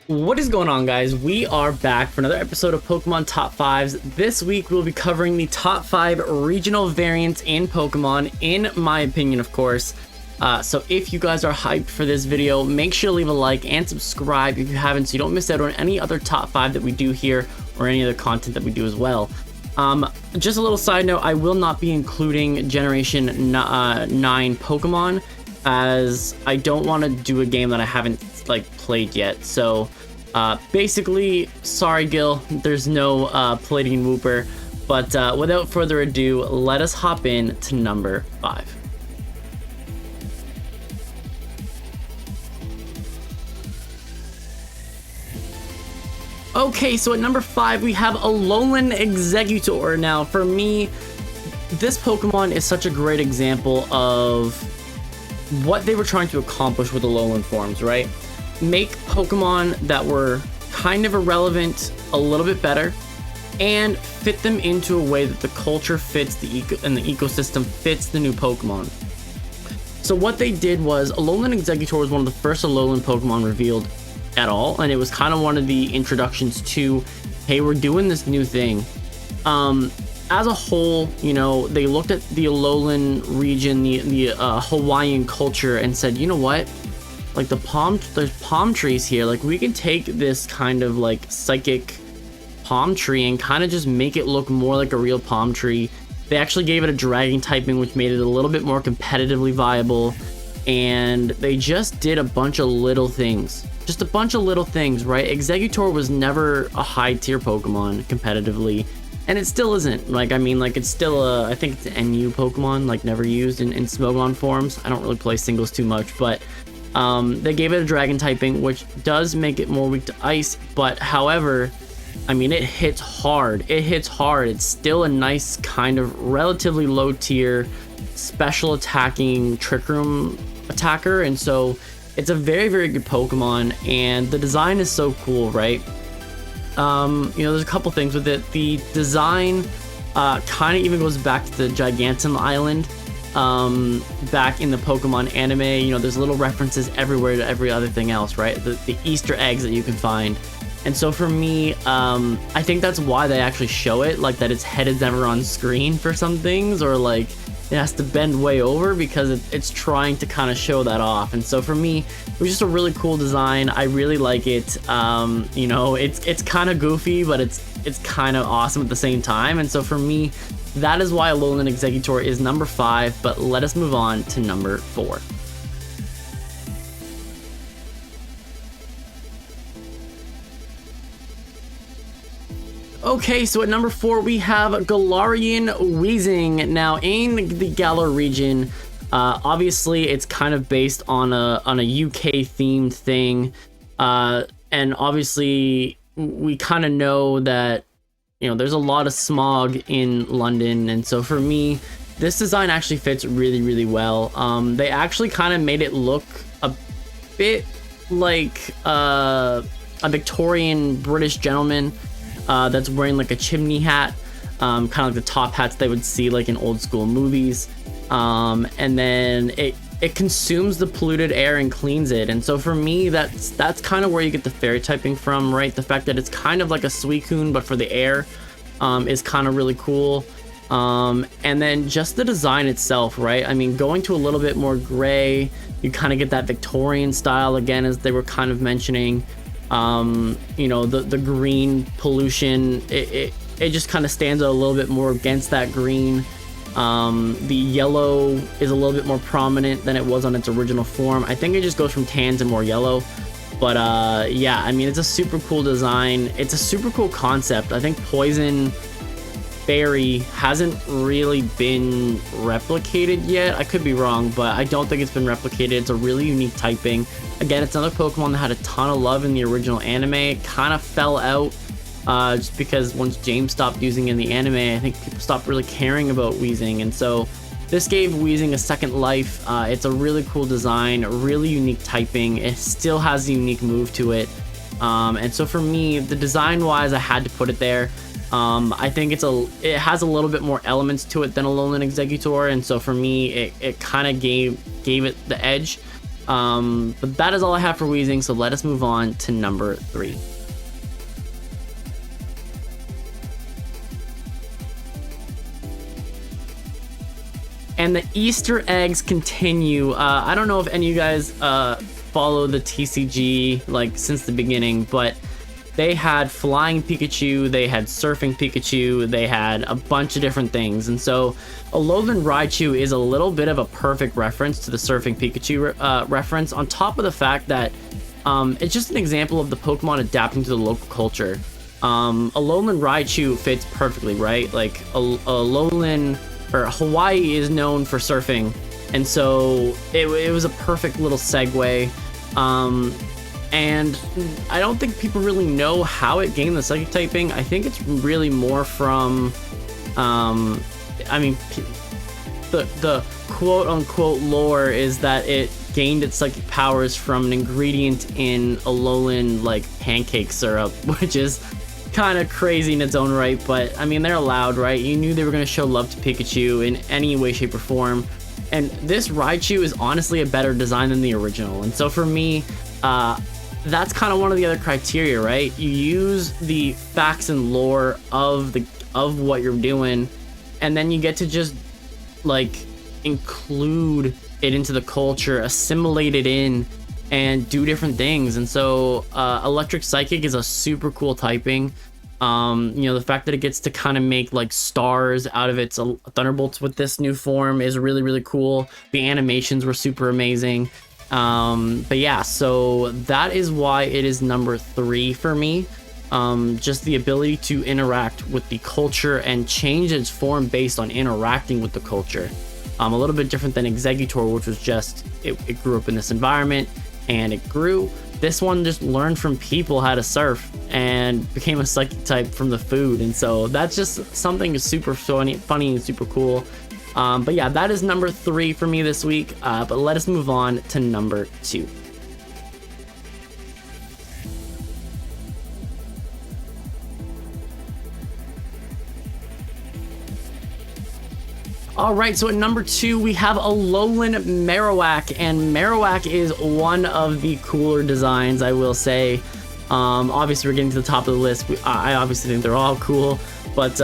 What is going on, guys? We are back for another episode of Pokemon Top 5s. This week we'll be covering the top 5 regional variants in Pokemon, in my opinion, of course. So if you guys are hyped for this video, make sure to leave a like and subscribe if you haven't, so you don't miss out on any other top 5 that we do here or any other content that we do as well. Just a little side note, I will not be including Generation 9 Pokemon, as I don't want to do a game that I haven't played yet. So basically, sorry Gil, there's no Palladian Wooper, but without further ado, let us hop in to number 5. Okay, so at number 5 we have Alolan EXEGGUTOR. Now for me, this Pokemon is such a great example of what they were trying to accomplish with Alolan forms, right? Make Pokemon that were kind of irrelevant a little bit better, and fit them into a way that the culture fits the ecosystem fits the new Pokemon. So what they did was, Alolan EXEGGUTOR was one of the first Alolan Pokemon revealed at all, and it was kind of one of the introductions to, hey, we're doing this new thing. As a whole, you know, they looked at the Alolan region, the Hawaiian culture, and said, you know what, like there's palm trees here, like we can take this kind of like psychic palm tree and kind of just make it look more like a real palm tree. They actually gave it a dragon typing, which made it a little bit more competitively viable, and they just did a bunch of little things. Just a bunch of little things, right? EXEGGUTOR was never a high tier Pokemon competitively, and it still isn't. Like, I mean, like, it's still I think it's an NU Pokemon, like never used in Smogon forms. I don't really play singles too much, but they gave it a dragon typing, which does make it more weak to ice. But however, I mean, it hits hard. It hits hard. It's still a nice kind of relatively low tier special attacking Trick Room attacker, and so it's a very, very good Pokemon, and the design is so cool, right? You know, there's a couple things with it. The design kind of even goes back to the Gigantum Island back in the Pokemon anime. You know, there's little references everywhere to every other thing else, right? The Easter eggs that you can find. And so for me, I think that's why they actually show it, like that its head is never on screen for some things, or like it has to bend way over because it's trying to kind of show that off. And so for me, it was just a really cool design. I really like it. You know, it's kind of goofy, but it's kind of awesome at the same time. And so for me, that is why Alolan EXEGGUTOR is number 5. But let us move on to number 4. Okay, so at number 4 we have Galarian WEEZING. Now in the Galar region, obviously it's kind of based on a UK themed thing, and obviously we kind of know that, you know, there's a lot of smog in London, and so for me, this design actually fits really, really well. They actually kind of made it look a bit like a Victorian British gentleman that's wearing like a chimney hat, kind of like the top hats they would see like in old school movies, and then it consumes the polluted air and cleans it. And so for me, that's kind of where you get the fairy typing from, right? The fact that it's kind of like a Suicune but for the air is kind of really cool. And then just the design itself, right? I mean, going to a little bit more gray, you kind of get that Victorian style again, as they were kind of mentioning. You know, the green pollution, it just kind of stands out a little bit more against that green. The yellow is a little bit more prominent than it was on its original form. I think it just goes from tan to more yellow. But yeah, I mean, it's a super cool design. It's a super cool concept. I think Poison Fairy hasn't really been replicated yet. I could be wrong, but I don't think it's been replicated. It's a really unique typing. Again, it's another Pokemon that had a ton of love in the original anime. It kind of fell out just because once James stopped using it in the anime, I think people stopped really caring about WEEZING, and so this gave WEEZING a second life. It's a really cool design, a really unique typing. It still has a unique move to it, and so for me, the design wise, I had to put it there. I think it has a little bit more elements to it than Alolan EXEGGUTOR, and so for me, it kind of gave it the edge. But that is all I have for Weezing, so let us move on to number 3. And the Easter eggs continue. I don't know if any of you guys follow the TCG like since the beginning, but they had flying Pikachu, they had surfing Pikachu, they had a bunch of different things. And so Alolan Raichu is a little bit of a perfect reference to the surfing Pikachu reference, on top of the fact that it's just an example of the Pokemon adapting to the local culture. Alolan Raichu fits perfectly, right? Like Alolan, or Hawaii is known for surfing, and so it was a perfect little segue. And I don't think people really know how it gained the psychic typing. I think it's really more from, I mean, the quote unquote lore is that it gained its psychic powers from an ingredient in Alolan like pancake syrup, which is kind of crazy in its own right, but I mean, they're allowed, right? You knew they were going to show love to Pikachu in any way, shape, or form. And this Raichu is honestly a better design than the original. And so for me, that's kind of one of the other criteria, right? You use the facts and lore of what you're doing, and then you get to just like include it into the culture, assimilate it in, and do different things. And so Electric Psychic is a super cool typing. You know, the fact that it gets to kind of make like stars out of its Thunderbolts with this new form is really, really cool. The animations were super amazing. But yeah, so that is why it is number 3 for me. Just the ability to interact with the culture and change its form based on interacting with the culture. A little bit different than EXEGGUTOR, which was just, it grew up in this environment and it grew. This one just learned from people how to surf and became a psychic type from the food. And so that's just something super funny and super cool. But yeah, that is number 3 for me this week. But let us move on to number 2. All right, so at number 2, we have Alolan Marowak, and Marowak is one of the cooler designs, I will say. Obviously, we're getting to the top of the list. I obviously think they're all cool, but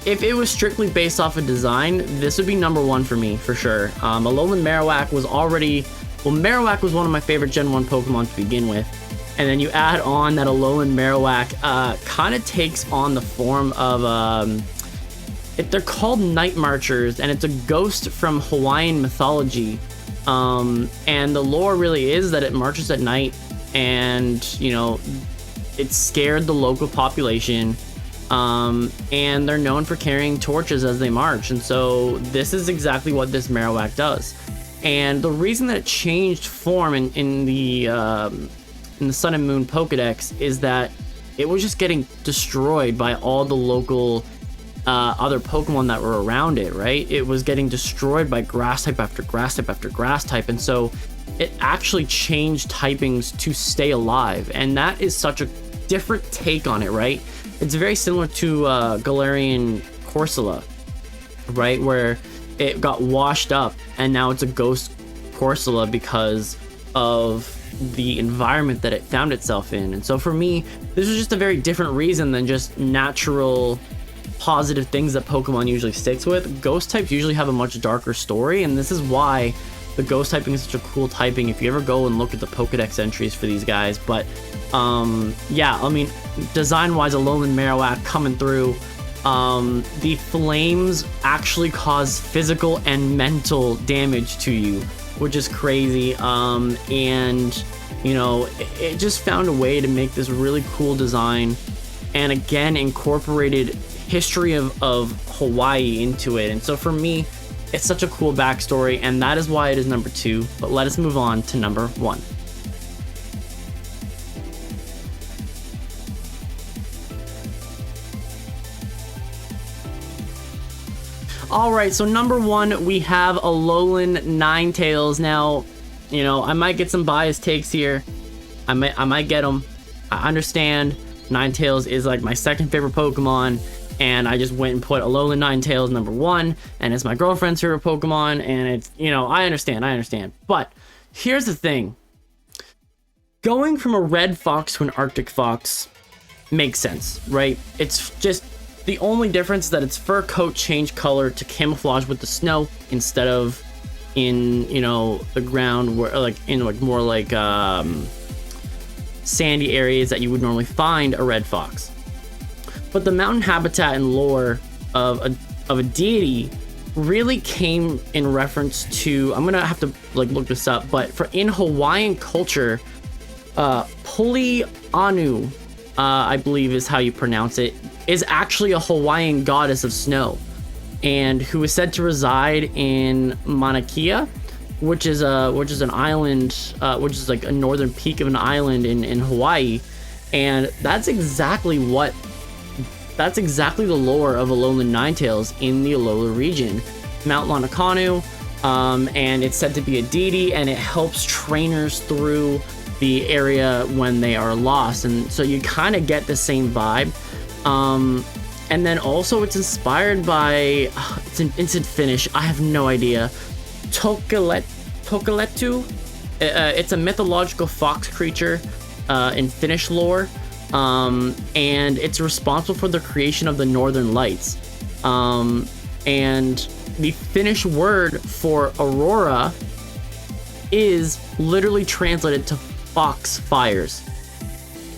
if it was strictly based off of design, this would be number 1 for me, for sure. Alolan Marowak was already, well, Marowak was one of my favorite Gen 1 Pokemon to begin with, and then you add on that Alolan Marowak kind of takes on the form of, they're called Night Marchers, and it's a ghost from Hawaiian mythology. And the lore really is that it marches at night, and, you know, it scared the local population. And they're known for carrying torches as they march. And so this is exactly what this Marowak does. And the reason that it changed form in the Sun and Moon Pokedex is that it was just getting destroyed by all the local other Pokemon that were around it, right? It was getting destroyed by grass type after grass type after grass type, and so it actually changed typings to stay alive, and that is such a different take on it, right? It's very similar to Galarian Corsola, right, where it got washed up and now it's a ghost Corsola because of the environment that it found itself in. And so for me, this was just a very different reason than just natural positive things that Pokemon usually sticks with. Ghost types usually have a much darker story, and this is why the ghost typing is such a cool typing if you ever go and look at the Pokedex entries for these guys. But yeah, I mean, design wise, Alolan Marowak coming through. The flames actually cause physical and mental damage to you, which is crazy. And you know, it just found a way to make this really cool design, and again incorporated history of Hawaii into it. And so for me, it's such a cool backstory, and that is why it is number 2. But let us move on to number 1. All right, so number 1, we have Alolan Ninetales. Now, you know, I might get some biased takes here. I might get them. I understand Ninetales is like my second favorite Pokemon, and I just went and put Alolan Ninetales number 1, and it's my girlfriend's favorite Pokemon, and it's, you know, I understand. But here's the thing. Going from a red fox to an Arctic fox makes sense, right? It's just the only difference that its fur coat changed color to camouflage with the snow instead of in, you know, the ground where like in like more like sandy areas that you would normally find a red fox. But the mountain habitat and lore of a deity really came in reference to, I'm gonna have to like look this up, but for in Hawaiian culture, Poli'anu, I believe is how you pronounce it, is actually a Hawaiian goddess of snow, and who is said to reside in Mauna Kea, which is an island, which is like a northern peak of an island in Hawaii, and that's exactly the lore of Alolan Ninetales in the Alola region, Mount Lanakanu, and it's said to be a deity, and it helps trainers through the area when they are lost, and so you kind of get the same vibe. And then also it's inspired by it's in Finnish, I have no idea, Tokelettu. It's a mythological fox creature in Finnish lore, and it's responsible for the creation of the Northern Lights, and the Finnish word for aurora is literally translated to fox fires,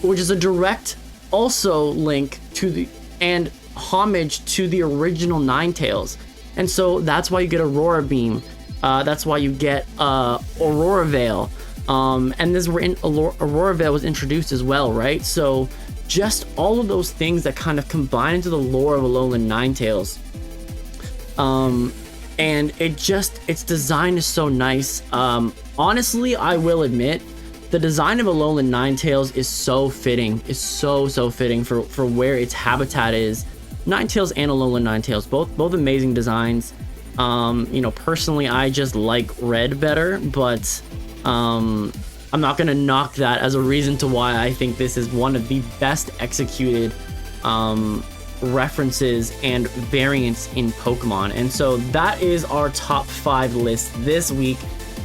which is a direct also link to the and homage to the original Ninetales. And so that's why you get Aurora Beam, that's why you get Aurora Veil, and this Aurora Veil was introduced as well, right? So just all of those things that kind of combine into the lore of Alolan Ninetales, and its design is so nice. Honestly, I will admit, the design of Alolan Ninetales is so fitting. It's so fitting for where its habitat is. Ninetales and Alolan Ninetales, both amazing designs. You know, personally, I just like red better, but I'm not gonna knock that as a reason to why I think this is one of the best executed references and variants in Pokemon. And so that is our top 5 list this week.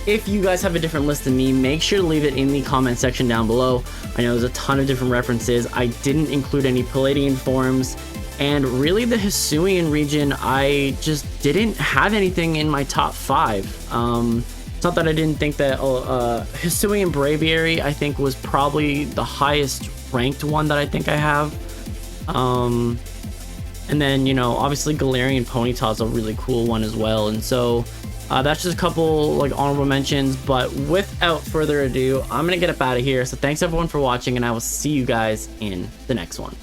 If you guys have a different list than me, make sure to leave it in the comment section down below. I know there's a ton of different references. I didn't include any Palladian forms, and really the Hisuian region, I just didn't have anything in my top 5. It's not that I didn't think that Hisuian Braviary, I think, was probably the highest ranked one that I think I have. And then, you know, obviously Galarian Ponyta is a really cool one as well. And so that's just a couple like honorable mentions, but without further ado, I'm gonna get up out of here. So thanks everyone for watching, and I will see you guys in the next one.